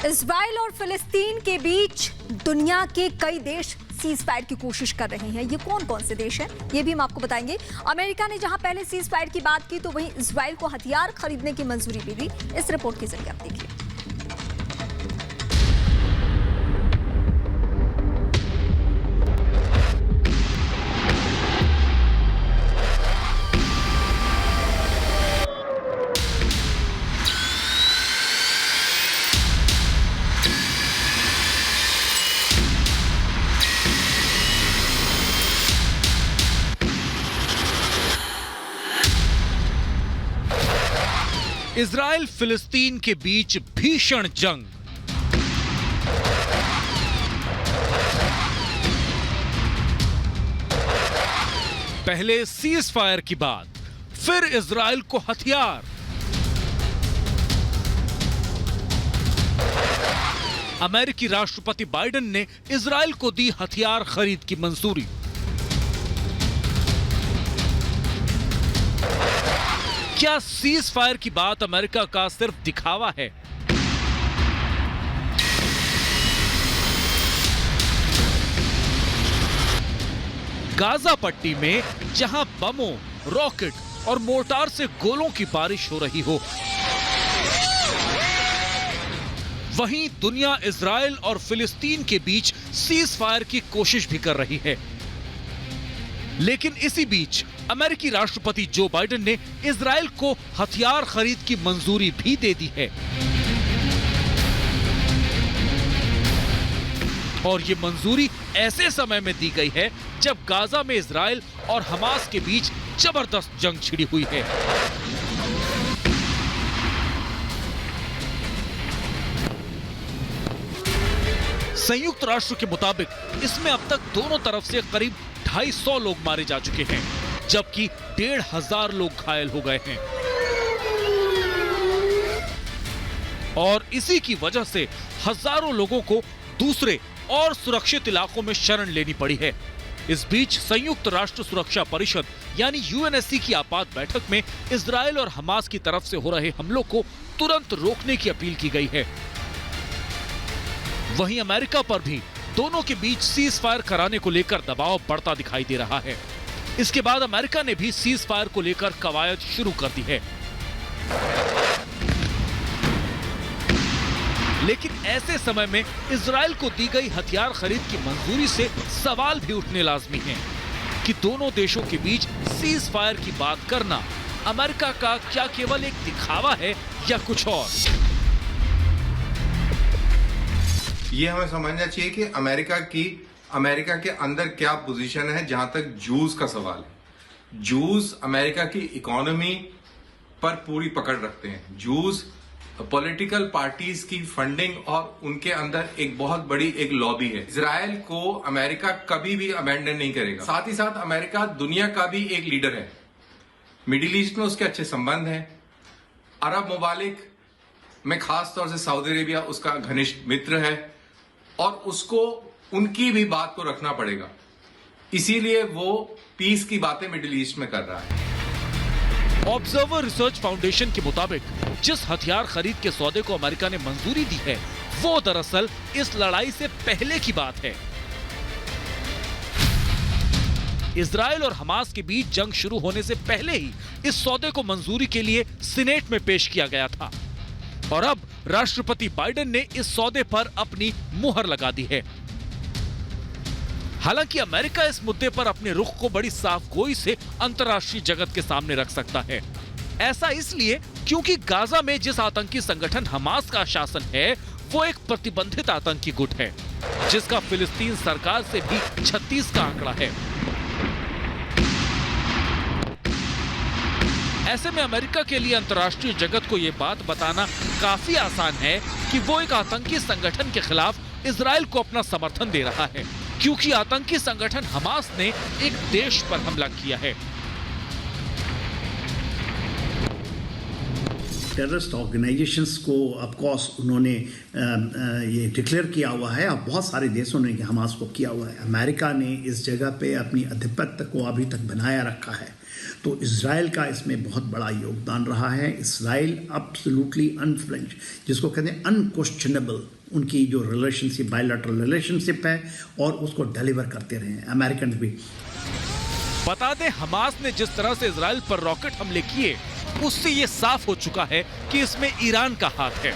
Israel और फिलिस्तीन के बीच दुनिया के कई देश सीज फायर की कोशिश कर रहे हैं। ये कौन कौन से देश हैं, ये भी हम आपको बताएंगे। अमेरिका ने जहां पहले सीज फायर की बात की, तो वहीं इजराइल को हथियार खरीदने की मंजूरी भी दी। इस रिपोर्ट के जरिए आप देखिए। इजराइल फिलिस्तीन के बीच भीषण जंग। पहले सीज फायर की बात, फिर इजराइल को हथियार। अमेरिकी राष्ट्रपति बाइडेन ने इजराइल को दी हथियार खरीद की मंजूरी। क्या सीज फायर की बात अमेरिका का सिर्फ दिखावा है? गाजा पट्टी में जहां बमों, रॉकेट और मोर्टार से गोलों की बारिश हो रही हो, वहीं दुनिया इजराइल और फिलिस्तीन के बीच सीज फायर की कोशिश भी कर रही है। लेकिन इसी बीच अमेरिकी राष्ट्रपति जो बाइडेन ने इजराइल को हथियार खरीद की मंजूरी भी दे दी है। और ये मंजूरी ऐसे समय में दी गई है जब गाजा में इजराइल और हमास के बीच जबरदस्त जंग छिड़ी हुई है। संयुक्त राष्ट्र के मुताबिक इसमें अब तक दोनों तरफ से करीब 250 लोग मारे जा चुके हैं, जबकि 1,500 लोग घायल हो गए हैं। और इसी की वजह से हजारों लोगों को दूसरे और सुरक्षित इलाकों में शरण लेनी पड़ी है। इस बीच संयुक्त राष्ट्र सुरक्षा परिषद यानी यूएनएससी की आपात बैठक में इजराइल और हमास की तरफ से हो रहे हमलों को तुरंत रोकने की अपील की गई है। वहीं अमेरिका पर भी दोनों के बीच सीज फायर कराने को लेकर दबाव बढ़ता दिखाई दे रहा है। इसके बाद अमेरिका ने भी सीज फायर को लेकर कवायद शुरू कर दी है। लेकिन ऐसे समय में इजराइल को दी गई हथियार खरीद की मंजूरी से सवाल भी उठने लाजमी हैं कि दोनों देशों के बीच सीज फायर की बात करना अमेरिका का क्या केवल एक दिखावा है या कुछ और? ये हमें समझना चाहिए कि अमेरिका के अंदर क्या पोजीशन है। जहां तक जूस का सवाल है, जूस अमेरिका की इकोनॉमी पर पूरी पकड़ रखते हैं। जूस पॉलिटिकल पार्टीज की फंडिंग और उनके अंदर एक बहुत बड़ी एक लॉबी है। इजराइल को अमेरिका कभी भी अबैंडन नहीं करेगा। साथ ही साथ अमेरिका दुनिया का भी एक लीडर है। मिडिल ईस्ट में उसके अच्छे संबंध हैं। अरब ममालिक में खास तौर से सऊदी अरेबिया उसका घनिष्ठ मित्र है और उसको उनकी भी बात को रखना पड़ेगा। इसीलिए वो पीस की बातें मिडिल ईस्ट में कर रहा है। ऑब्जर्वर रिसर्च फाउंडेशन के मुताबिक जिस हथियार खरीद के सौदे को अमेरिका ने मंजूरी दी है, वो दरअसल इस लड़ाई से पहले की बात है। इजराइल और हमास के बीच जंग शुरू होने से पहले ही इस सौदे को मंजूरी के लिए सीनेट में पेश किया गया था और अब राष्ट्रपति बाइडेन ने इस सौदे पर अपनी मुहर लगा दी है। हालांकि अमेरिका इस मुद्दे पर अपने रुख को बड़ी साफगोई से अंतर्राष्ट्रीय जगत के सामने रख सकता है। ऐसा इसलिए क्योंकि गाजा में जिस आतंकी संगठन हमास का शासन है, वो एक प्रतिबंधित आतंकी गुट है, जिसका फिलिस्तीन सरकार से भी 36 का आंकड़ा है। ऐसे में अमेरिका के लिए अंतर्राष्ट्रीय जगत को यह बात बताना काफी आसान है कि वो एक आतंकी संगठन के खिलाफ इजराइल को अपना समर्थन दे रहा है, क्योंकि आतंकी संगठन हमास ने एक देश पर हमला किया है। टेररिस्ट ऑर्गेनाइजेशंस को ऑफ कोर्स उन्होंने ये डिक्लेयर किया हुआ है और बहुत सारे देशों ने हमास को किया हुआ है। अमेरिका ने इस जगह पे अपनी आधिपत्य को अभी तक बनाया रखा है, तो इजराइल का इसमें बहुत बड़ा योगदान रहा है। इजराइल एब्सोल्युटली अनफ्लिंच, जिसको कहते हैं अनक्वेश्चनेबल उनकी जो रिलेशनशिप बायलैटरल रिलेशनशिप है और उसको डिलीवर करते रहे अमेरिकन भी। बता दें, हमास ने जिस तरह से इजराइल पर रॉकेट हमले किए, उससे ये साफ हो चुका है कि इसमें ईरान का हाथ है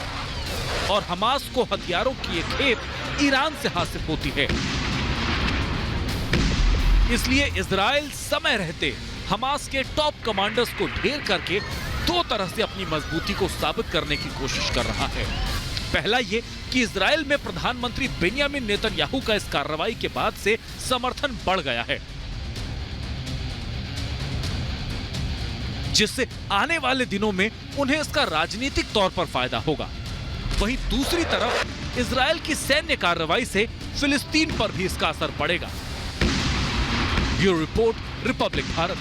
और हमास को हथियारों की ये खेप ईरान से हासिल होती है। इसलिए इजराइल समय रहते हमास के टॉप कमांडर्स को ढेर करके दो तरह से अपनी मजबूती को साबित करने की कोशिश कर रहा है। पहला ये कि इजराइल में प्रधानमंत्री बेंयामिन नेतन्याहू का इस कार्रवाई के बाद से समर्थन बढ़ गया है, जिससे आने वाले दिनों में उन्हें इसका राजनीतिक तौर पर फायदा होगा। वहीं दूसरी तरफ इजराइल की सैन्य कार्रवाई से फिलिस्तीन पर भी इसका असर पड़ेगा। Bureau report, Republic Bharat.